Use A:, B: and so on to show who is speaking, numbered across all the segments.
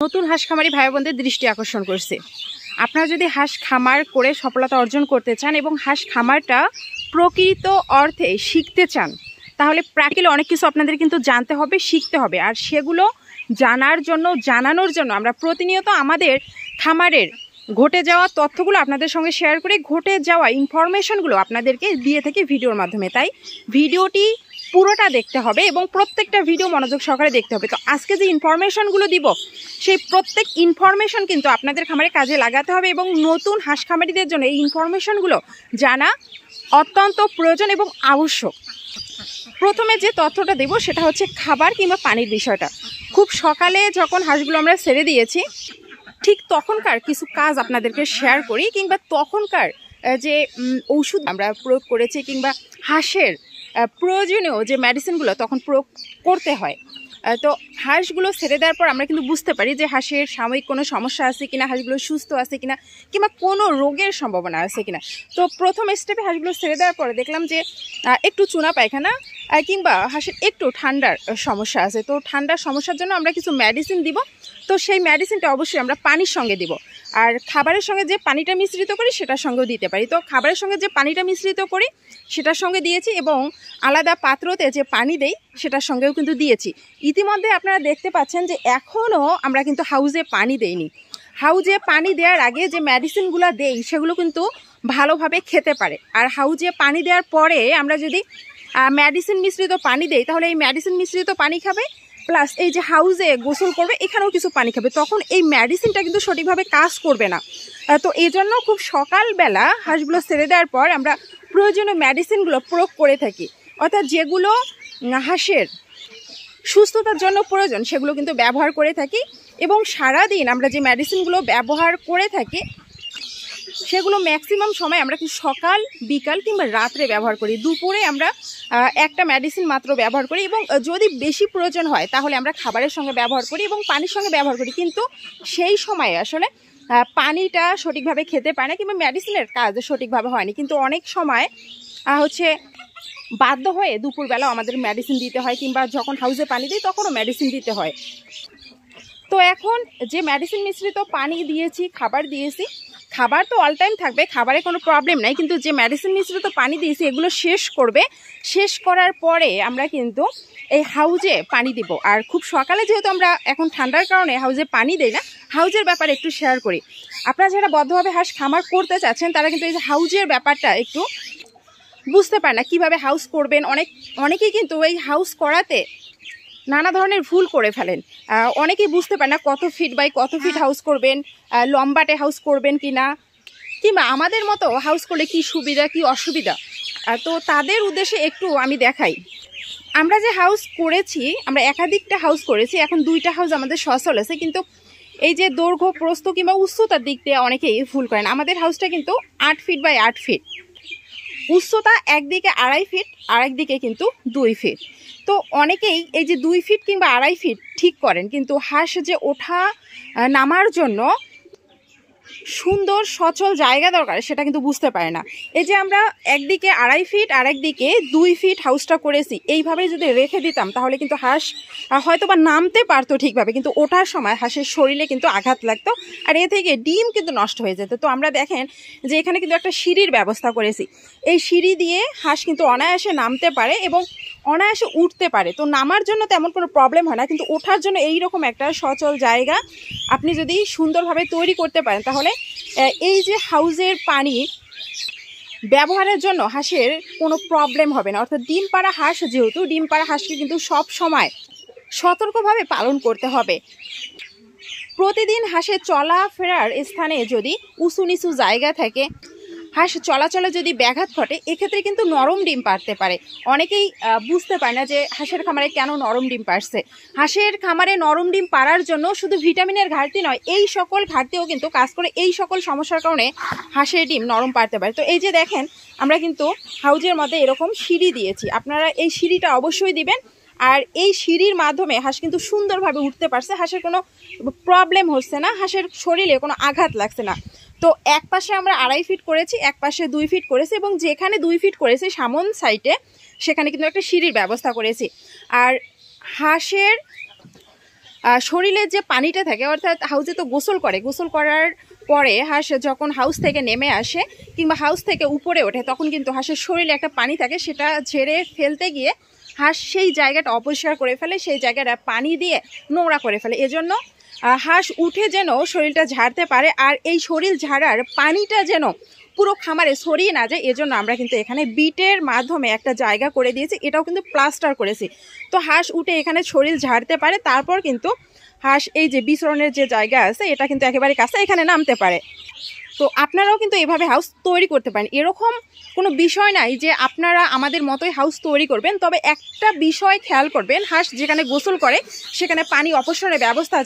A: নতুন হাঁস খামারি ভাই বোনদের দৃষ্টি আকর্ষণ করছে। আপনারা যদি হাঁস খামার করে সফলতা অর্জন করতে চান এবং হাঁস খামারটা প্রকৃত অর্থে শিখতে চান, তাহলে প্র্যাকটিক্যালি অনেক কিছু আপনাদের কিন্তু জানতে হবে, শিখতে হবে। আর সেগুলো জানানোর জন্য আমরা প্রতিনিয়ত আমাদের খামারের ঘটে যাওয়া তথ্যগুলো আপনাদের সঙ্গে শেয়ার করে ঘটে যাওয়া ইনফরমেশনগুলো আপনাদেরকে দিয়ে থাকি ভিডিওর মাধ্যমে। তাই ভিডিওটি পুরোটা দেখতে হবে এবং প্রত্যেকটা ভিডিও মনোযোগ সহকারে দেখতে হবে। তো আজকে যে ইনফরমেশনগুলো দিব সেই প্রত্যেক ইনফরমেশন কিন্তু আপনাদের খামারে কাজে লাগাতে হবে এবং নতুন হাঁস খামারিদের জন্য এই ইনফরমেশনগুলো জানা অত্যন্ত প্রয়োজন এবং আবশ্যক। প্রথমে যে তথ্যটা দেব সেটা হচ্ছে খাবার কিংবা পানির বিষয়টা। খুব সকালে যখন হাঁসগুলো আমরা ছেড়ে দিয়েছি, ঠিক তখনকার কিছু কাজ আপনাদেরকে শেয়ার করি, কিংবা তখনকার যে ওষুধ আমরা প্রয়োগ করেছি কিংবা হাঁসের প্রয়োজনীয় যে মেডিসিনগুলো তখন প্রয়োগ করতে হয়। তো হাঁসগুলো ছেড়ে দেওয়ার পর আমরা কিন্তু বুঝতে পারি যে হাঁসের সাময়িক কোনো সমস্যা আছে কিনা, হাঁসগুলো সুস্থ আছে কিনা, কিংবা কোনো রোগের সম্ভাবনা আছে কিনা। তো প্রথম স্টেপে হাঁসগুলো ছেড়ে দেওয়ার পরে দেখলাম যে একটু চুনা পায়খানা কিংবা হাঁসের একটু ঠান্ডার সমস্যা আছে। তো ঠান্ডার সমস্যার জন্য আমরা কিছু মেডিসিন দিব। তো সেই মেডিসিনটা অবশ্যই আমরা পানির সঙ্গে দিব, আর খাবারের সঙ্গে যে পানিটা মিশ্রিত করি সেটার সঙ্গেও দিতে পারি। তো খাবারের সঙ্গে যে পানিটা মিশ্রিত করি সেটার সঙ্গে দিয়েছি এবং আলাদা পাত্রতে যে পানি দেই সেটার সঙ্গেও কিন্তু দিয়েছি। ইতিমধ্যে আপনারা দেখতে পাচ্ছেন যে এখনও আমরা কিন্তু হাউজে পানি দেইনি। হাউজে পানি দেওয়ার আগে যে মেডিসিনগুলো দেই সেগুলো কিন্তু ভালোভাবে খেতে পারে। আর হাউজে পানি দেওয়ার পরে আমরা যদি মেডিসিন মিশ্রিত পানি দেই তাহলে এই মেডিসিন মিশ্রিত পানি খাবে, প্লাস এই যে হাউজে গোসল করবে এখানেও কিছু পানি খাবে, তখন এই মেডিসিনটা কিন্তু সঠিকভাবে কাজ করবে না। তো এই জন্য খুব সকালবেলা হাঁসগুলো ছেড়ে দেওয়ার পর আমরা প্রয়োজনীয় মেডিসিনগুলো প্রয়োগ করে থাকি, অর্থাৎ যেগুলো হাঁসের সুস্থতার জন্য প্রয়োজন সেগুলো কিন্তু ব্যবহার করে থাকি। এবং সারাদিন আমরা যে মেডিসিনগুলো ব্যবহার করে থাকি সেগুলো ম্যাক্সিমাম সময় আমরা কি সকাল, বিকাল কিংবা রাত্রে ব্যবহার করি। দুপুরে আমরা একটা মেডিসিন মাত্র ব্যবহার করি এবং যদি বেশি প্রয়োজন হয় তাহলে আমরা খাবারের সঙ্গে ব্যবহার করি এবং পানির সঙ্গে ব্যবহার করি। কিন্তু সেই সময়ে আসলে পানিটা সঠিকভাবে খেতে পারে না কিংবা মেডিসিনের কাজ সঠিকভাবে হয়নি। কিন্তু অনেক সময় হচ্ছে বাধ্য হয়ে দুপুরবেলাও আমাদের মেডিসিন দিতে হয়, কিংবা যখন হাউজে পানি দিই তখনও মেডিসিন দিতে হয়। তো এখন যে মেডিসিন মিশ্রিত পানি দিয়েছি, খাবার দিয়েছি, খাবার তো অল টাইম থাকবে, খাবারে কোনো প্রবলেম নাই, কিন্তু যে মেডিসিন মিশ্রিত পানি দিয়েছি এগুলো শেষ করবে। শেষ করার পরে আমরা কিন্তু এই হাউজে পানি দিব। আর খুব সকালে যেহেতু আমরা এখন ঠান্ডার কারণে হাউজে পানি দেই না, হাউজের ব্যাপারে একটু শেয়ার করি। আপনারা যারা বদ্ধভাবে হাঁস খামার করতে চাচ্ছেন তারা কিন্তু এই যে হাউজের ব্যাপারটা একটু বুঝতে পারে না, কীভাবে হাউস করবেন। অনেকেই কিন্তু এই হাউস করাতে নানা ধরনের ভুল করে ফেলেন। অনেকেই বুঝতে পারে না কত ফিট বাই কত ফিট হাউস করবেন, লম্বাটে হাউস করবেন কিনা, কিংবা আমাদের মতো হাউস করলে কি সুবিধা কি অসুবিধা। তো তাদের উদ্দেশ্যে একটু আমি দেখাই। আমরা যে হাউস করেছি, আমরা একাধিকটা হাউস করেছি, এখন 2টা হাউস আমাদের সচল আছে, কিন্তু এই যে দৈর্ঘ্য, প্রস্থ কিংবা উচ্চতার দিক দিয়ে অনেকেই ভুল করেন। আমাদের হাউসটা কিন্তু 8 ফিট বাই 8 ফিট, উচ্চতা একদিকে 2.5 ফিট, আরেকদিকে কিন্তু 2 ফিট। তো অনেকেই এই যে 2 ফিট কিংবা 2.5 ফিট ঠিক করেন, কিন্তু হাঁস যে ওঠা নামার জন্য সুন্দর সচল জায়গা দরকার সেটা কিন্তু বুঝতে পারে না। এই যে আমরা একদিকে 2.5 ফিট আর একদিকে 2 ফিট হাউসটা করেছি, এইভাবে যদি রেখে দিতাম তাহলে কিন্তু হাঁস হয়তো বা নামতে পারতো ঠিকভাবে, কিন্তু ওঠার সময় হাঁসের শরীরে কিন্তু আঘাত লাগতো আর এ থেকে ডিম কিন্তু নষ্ট হয়ে যেত। তো আমরা দেখেন যে এখানে কিন্তু একটা সিঁড়ির ব্যবস্থা করেছি, এই সিঁড়ি দিয়ে হাঁস কিন্তু অনায়াসে নামতে পারে এবং অনায়াসে উঠতে পারে। তো নামার জন্য তেমন কোনো প্রবলেম হয় না, কিন্তু ওঠার জন্য এইরকম একটা সচল জায়গা আপনি যদি সুন্দরভাবে তৈরি করতে পারেন তাহলে এই যে হাউজের পানি ব্যবহারের জন্য হাঁসের কোনো প্রবলেম হবে না। অর্থাৎ ডিম পাড়া হাঁস, যেহেতু ডিম পাড়া হাঁসকে কিন্তু সব সময় সতর্কভাবে পালন করতে হবে। প্রতিদিন হাঁসের চলাফেরার স্থানে যদি উঁচু নিচু জায়গা থাকে, হাঁস চলাচলে যদি ব্যাঘাত ঘটে, এক্ষেত্রে কিন্তু নরম ডিম পারতে পারে। অনেকেই বুঝতে পারে না যে হাঁসের খামারে কেন নরম ডিম পারছে। হাঁসের খামারে নরম ডিম পারার জন্য শুধু ভিটামিনের ঘাটতি নয়, এই সকল ঘাটতিও কিন্তু কাজ করে। এই সকল সমস্যার কারণে হাঁসের ডিম নরম পারতে পারে। তো এই যে দেখেন আমরা কিন্তু হাউজের মধ্যে এরকম সিঁড়ি দিয়েছি, আপনারা এই সিঁড়িটা অবশ্যই দিবেন। আর এই সিঁড়ির মাধ্যমে হাঁস কিন্তু সুন্দরভাবে উঠতে পারছে, হাঁসের কোনো প্রবলেম হচ্ছে না, হাঁসের শরীরে কোনো আঘাত লাগছে না। তো এক পাশে আমরা 2.5 ফিট করেছি, এক পাশে 2 ফিট করেছি, এবং যেখানে 2 ফিট করেছি সামন সাইডে সেখানে কিন্তু একটা সিঁড়ির ব্যবস্থা করেছি। আর হাঁসের শরীরের যে পানিটা থাকে, অর্থাৎ হাউসে তো গোসল করে, গোসল করার পরে হাঁস যখন হাউস থেকে নেমে আসে কিংবা হাউস থেকে উপরে ওঠে, তখন কিন্তু হাঁসের শরীরে একটা পানি থাকে, সেটা ঝেড়ে ফেলতে গিয়ে হাঁস সেই জায়গাটা অপরিষ্কার করে ফেলে, সেই জায়গাটা পানি দিয়ে নোংরা করে ফেলে। এজন্য হাঁস উঠে যেন শরীরটা ঝাড়তে পারে, আর এই শরীর ঝাড়ার পানিটা যেন পুরো খামারে ছড়িয়ে না যায়, এজন্য আমরা কিন্তু এখানে বিটের মাধ্যমে একটা জায়গা করে দিয়েছি, এটাও কিন্তু প্লাস্টার করেছি। তো হাঁস উঠে এখানে শরীর ঝাড়তে পারে, তারপর কিন্তু হাঁস এই যে বিচরণের যে জায়গা আছে এটা কিন্তু একেবারে কাছে, এখানে নামতে পারে। তো আপনারাও কিন্তু এভাবে হাউস তৈরি করতে পারেন। এরকম কোনো বিষয় নাই যে আপনারা আমাদের মতোই হাউস তৈরি করবেন, তবে একটা বিষয় খেয়াল করবেন, হাঁস যেখানে গোসল করে সেখানে পানি অপসারণের ব্যবস্থা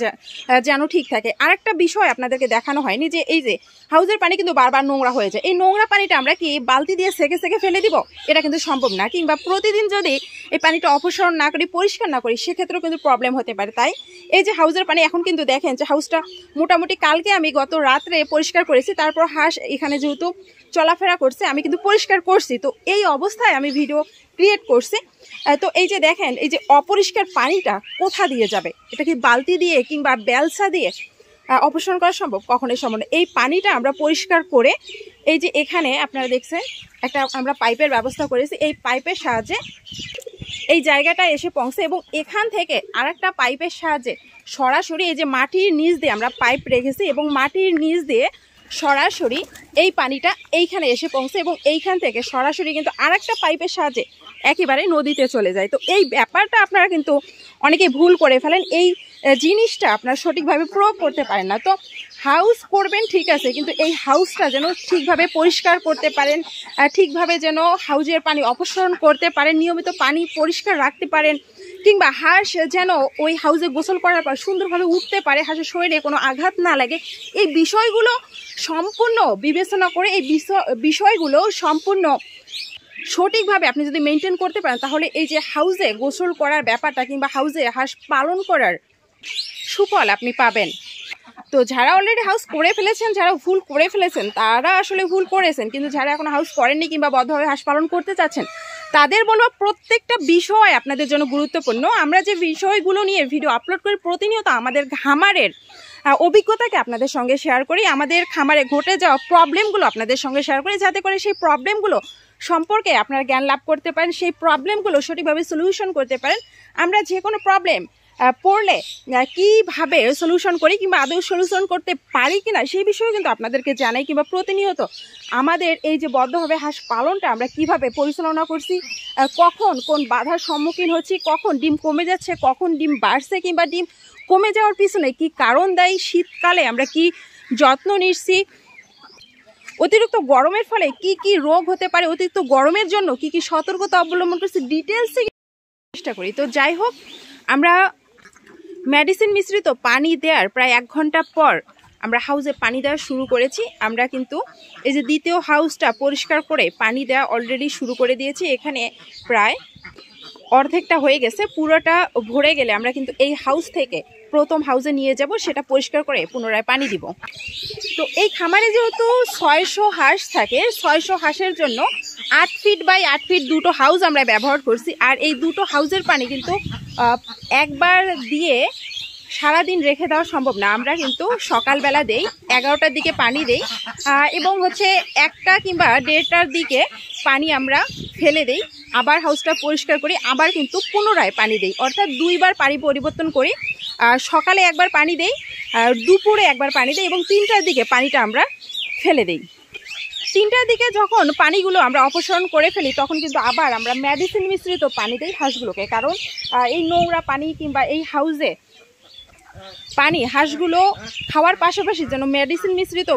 A: যেন ঠিক থাকে। আরেকটা বিষয় আপনাদেরকে দেখানো হয়নি, যে এই যে হাউসের পানি কিন্তু বারবার নোংরা হয়ে যায়, এই নোংরা পানিটা আমরা কি বালতি দিয়ে সেকে সেকে ফেলে দিব? এটা কিন্তু সম্ভব না। কিংবা প্রতিদিন যদি এই পানিটা অপসারণ না করি, পরিষ্কার না করি, সেক্ষেত্রেও কিন্তু প্রবলেম হতে পারে। তাই এই যে হাউসের পানি এখন কিন্তু দেখেন যে হাউসটা মোটামুটি কালকে আমি গত রাত্রে পরিষ্কার করেছি, তারপর হাঁস এখানে যেহেতু চলাফেরা করছে আমি কিন্তু পরিষ্কার করছি। তো এই অবস্থায় আমি ভিডিও ক্রিয়েট করছি। তো এই যে দেখেন, এই যে অপরিষ্কার পানিটা কোথা দিয়ে যাবে? এটা কি বালতি দিয়ে কিংবা বেলসা দিয়ে অপসারণ করা সম্ভব? কখনোই সম্ভব না। এই পানিটা আমরা পরিষ্কার করে এই যে এখানে আপনারা দেখছেন একটা আমরা পাইপের ব্যবস্থা করেছি, এই পাইপের সাহায্যে এই জায়গাটা এসে পৌঁছে, এবং এখান থেকে আরেকটা পাইপের সাহায্যে সরাসরি এই যে মাটির নিচ দিয়ে আমরা পাইপ রেখেছি, এবং মাটির নিচ দিয়ে সরাসরি এই পানিটা এইখানে এসে পৌঁছে, এবং এইখান থেকে সরাসরি কিন্তু আরেকটা পাইপের সাহায্যে একেবারে নদীতে চলে যায়। তো এই ব্যাপারটা আপনারা কিন্তু অনেকে ভুল করে ফেলেন, এই জিনিসটা আপনারা সঠিকভাবে প্রয়োগ করতে পারেন না। তো হাউস করবেন ঠিক আছে, কিন্তু এই হাউসটা যেন ঠিকভাবে পরিষ্কার করতে পারেন, ঠিকভাবে যেন হাউজের পানি অপসারণ করতে পারেন, নিয়মিত পানি পরিষ্কার রাখতে পারেন, কিংবা হাঁস যেন ওই হাউসে গোসল করার পর সুন্দরভাবে উঠতে পারে, হাঁসের শরীরে কোনো আঘাত না লাগে। এই বিষয়গুলো সম্পূর্ণ বিবেচনা করে এই বিষয়গুলো সম্পূর্ণ সঠিকভাবে আপনি যদি মেনটেন করতে পারেন, তাহলে এই যে হাউসে গোসল করার ব্যাপারটা কিংবা হাউসে হাঁস পালন করার সুফল আপনি পাবেন। তো যারা অলরেডি হাউস করে ফেলেছেন, যারা ভুল করে ফেলেছেন, তারা আসলে ভুল করেছেন, কিন্তু যারা এখন হাউস করেননি কিংবা বদ্ধভাবে হাঁস পালন করতে চাচ্ছেন, তাদের বলবো প্রত্যেকটা বিষয় আপনাদের জন্য গুরুত্বপূর্ণ। আমরা যে বিষয়গুলো নিয়ে ভিডিও আপলোড করি প্রতিনিয়ত, আমাদের খামারের অভিজ্ঞতাকে আপনাদের সঙ্গে শেয়ার করি, আমাদের খামারে ঘটে যাওয়া প্রবলেমগুলো আপনাদের সঙ্গে শেয়ার করি, যাতে করে সেই প্রবলেমগুলো সম্পর্কে আপনারা জ্ঞান লাভ করতে পারেন, সেই প্রবলেমগুলো সঠিকভাবে সলিউশন করতে পারেন। আমরা যে কোনো প্রবলেম পড়লে কিভাবে সলিউশন করি কিংবা আদৌ সলিউশন করতে পারি কিনা সেই বিষয়ে কিন্তু আপনাদেরকে জানাই, কিংবা প্রতিনিয়ত আমাদের এই যে বদ্ধভাবে হাঁস পালনটা আমরা কিভাবে পরিচালনা করছি, কখন কোন বাধার সম্মুখীন হচ্ছি, কখন ডিম কমে যাচ্ছে, কখন ডিম বাড়ছে, কিংবা ডিম কমে যাওয়ার পিছনে কি কারণ দায়ী, শীতকালে আমরা কি যত্ন নিচ্ছি, অতিরিক্ত গরমের ফলে কি কি রোগ হতে পারে, অতিরিক্ত গরমের জন্য কি কি সতর্কতা অবলম্বন করছি, ডিটেলসে চেষ্টা করি। তো যাই হোক, আমরা মেডিসিন মিশ্রিত পানি দেওয়ার প্রায় 1 ঘন্টা পর আমরা হাউসে পানি দেওয়া শুরু করেছি। আমরা কিন্তু এই যে দ্বিতীয় হাউসটা পরিষ্কার করে পানি দেওয়া অলরেডি শুরু করে দিয়েছি। এখানে প্রায় অর্ধেকটা হয়ে গেছে, পুরোটা ভরে গেলে আমরা কিন্তু এই হাউস থেকে প্রথম হাউসে নিয়ে যাব, সেটা পরিষ্কার করে পুনরায় পানি দিব। তো এই খামারে যেহেতু 600 হাঁস থাকে, 600 হাঁসের জন্য 8 ফিট বাই 8 ফিট দুটো হাউস আমরা ব্যবহার করছি। আর এই দুটো হাউসের পানি কিন্তু একবার দিয়ে সারাদিন রেখে দেওয়া সম্ভব না। আমরা কিন্তু সকালবেলা দেই, 11টার দিকে পানি দেই, এবং হচ্ছে 1টা কিংবা 1:30টার দিকে পানি আমরা ফেলে দেই, আবার হাউসটা পরিষ্কার করি, আবার কিন্তু পুনরায় পানি দেই, অর্থাৎ 2বার পানি পরিবর্তন করি। সকালে একবার পানি দেই, দুপুরে একবার পানি দেই, এবং 3টার দিকে পানিটা আমরা ফেলে দেই। 3টার দিকে যখন পানিগুলো আমরা অপসারণ করে ফেলি, তখন কিন্তু আবার আমরা মেডিসিন মিশ্রিত পানি দিই হাঁসগুলোকে, কারণ এই নোংরা পানি কিংবা এই হাউসে পানি হাঁসগুলো খাওয়ার পাশাপাশি যেন মেডিসিন মিশ্রিত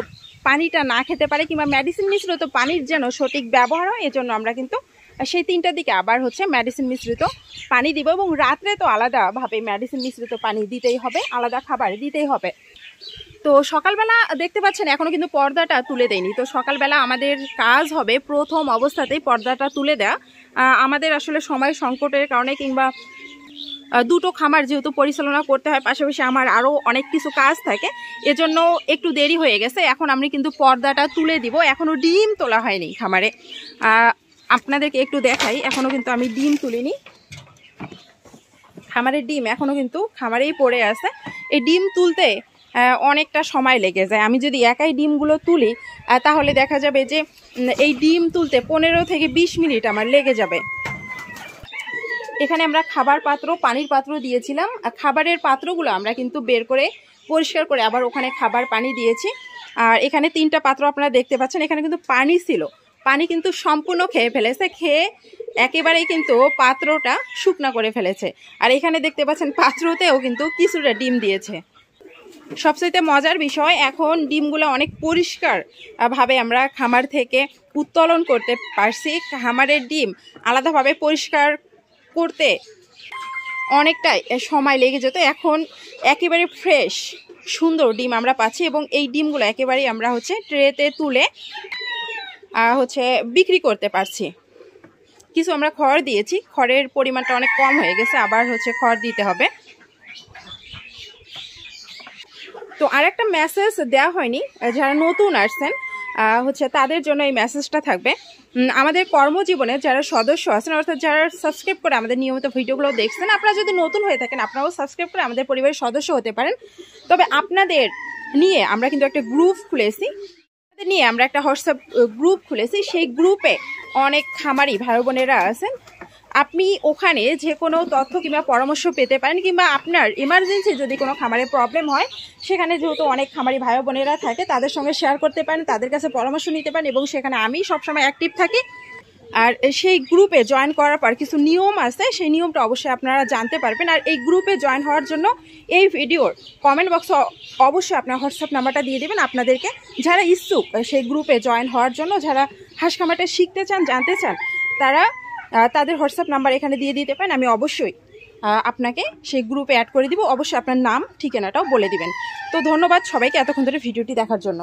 A: পানিটা না খেতে পারে, কিংবা মেডিসিন মিশ্রিত পানির যেন সঠিক ব্যবহার হয়, এজন্য আমরা কিন্তু সেই 3টার দিকে আবার হচ্ছে মেডিসিন মিশ্রিত পানি দিব। এবং রাত্রে তো আলাদাভাবে মেডিসিন মিশ্রিত পানি দিতেই হবে, আলাদা খাবার দিতেই হবে। তো সকালবেলা দেখতে পাচ্ছেন এখনও কিন্তু পর্দাটা তুলে দেয়নি। তো সকালবেলা আমাদের কাজ হবে প্রথম অবস্থাতেই পর্দাটা তুলে দেওয়া। আমাদের আসলে সময় সংকটের কারণে কিংবা দুটো খামার যেহেতু পরিচালনা করতে হয়, পাশাপাশি আমার আরও অনেক কিছু কাজ থাকে, এজন্য একটু দেরি হয়ে গেছে। এখন আমি কিন্তু পর্দাটা তুলে দিব। এখনও ডিম তোলা হয়নি খামারে, আপনাদেরকে একটু দেখাই, এখনও কিন্তু আমি ডিম তুলিনি। খামারের ডিম এখনও কিন্তু খামারেই পড়ে আছে। এই ডিম তুলতে অনেকটা সময় লেগে যায়। আমি যদি একাই ডিমগুলো তুলি তাহলে দেখা যাবে যে এই ডিম তুলতে 15 থেকে 20 মিনিট আমার লেগে যাবে। এখানে আমরা খাবার পাত্র, পানির পাত্র দিয়েছিলাম। খাবারের পাত্রগুলো আমরা কিন্তু বের করে পরিষ্কার করে আবার ওখানে খাবার পানি দিয়েছি। আর এখানে 3টা পাত্র আপনারা দেখতে পাচ্ছেন। এখানে কিন্তু পানি ছিল, পানি কিন্তু সম্পূর্ণ খেয়ে ফেলেছে, খেয়ে একেবারেই কিন্তু পাত্রটা শুকনা করে ফেলেছে। আর এখানে দেখতে পাচ্ছেন পাত্রতেও কিন্তু কিছুটা ডিম দিয়েছে। সবচেয়ে মজার বিষয়, এখন ডিমগুলো অনেক পরিষ্কার ভাবে আমরা খামার থেকে উত্তোলন করতে পারছি। খামারের ডিম আলাদাভাবে পরিষ্কার করতে অনেকটাই সময় লেগে যেত। এখন একেবারে ফ্রেশ সুন্দর ডিম আমরা পাচ্ছি এবং এই ডিমগুলো একেবারেই আমরা ট্রেতে তুলে বিক্রি করতে পারছি। কিছু আমরা খড় দিয়েছি, খড়ের পরিমাণটা অনেক কম হয়ে গেছে, আবার খড় দিতে হবে। তো আরেকটা মেসেজ দেওয়া হয়নি, যারা নতুন আসছেন তাদের জন্য এই মেসেজটা থাকবে। আমাদের কর্মজীবনে যারা সদস্য আছেন, অর্থাৎ যারা সাবস্ক্রাইব করে আমাদের নিয়মিত ভিডিওগুলো দেখছেন, আপনারা যদি নতুন হয়ে থাকেন আপনারাও সাবস্ক্রাইব করে আমাদের পরিবারের সদস্য হতে পারেন। তবে আপনাদের নিয়ে আমরা কিন্তু একটা গ্রুপ খুলেছি, নিয়ে আমরা একটা হোয়াটসঅ্যাপ গ্রুপ খুলেছি। সেই গ্রুপে অনেক খামারি ভাই বোনেরা আছেন। আপনি ওখানে যে কোনো তথ্য কিংবা পরামর্শ পেতে পারেন, কিংবা আপনার ইমার্জেন্সি যদি কোনো খামারের প্রবলেম হয় সেখানে যেহেতু অনেক খামারি ভাই বোনেরা থাকে তাদের সঙ্গে শেয়ার করতে পারেন, তাদের কাছে পরামর্শ নিতে পারেন এবং সেখানে আমি সবসময় অ্যাক্টিভ থাকি। আর সেই গ্রুপে জয়েন করার পর কিছু নিয়ম আছে, সেই নিয়মটা অবশ্যই আপনারা জানতে পারবেন। আর এই গ্রুপে জয়েন হওয়ার জন্য এই ভিডিওর কমেন্ট বক্সে অবশ্যই আপনার হোয়াটসঅ্যাপ নাম্বারটা দিয়ে দেবেন আপনাদেরকে, যারা ইচ্ছুক সেই গ্রুপে জয়েন হওয়ার জন্য, যারা হাঁস খামারটা শিখতে চান, জানতে চান, তারা তাদের হোয়াটসঅ্যাপ নাম্বার এখানে দিয়ে দিতে পারেন। আমি অবশ্যই আপনাকে সেই গ্রুপে অ্যাড করে দিব। অবশ্যই আপনার নাম ঠিকানাটাও বলে দিবেন। তো ধন্যবাদ সবাইকে এতক্ষণ ধরে ভিডিওটি দেখার জন্য।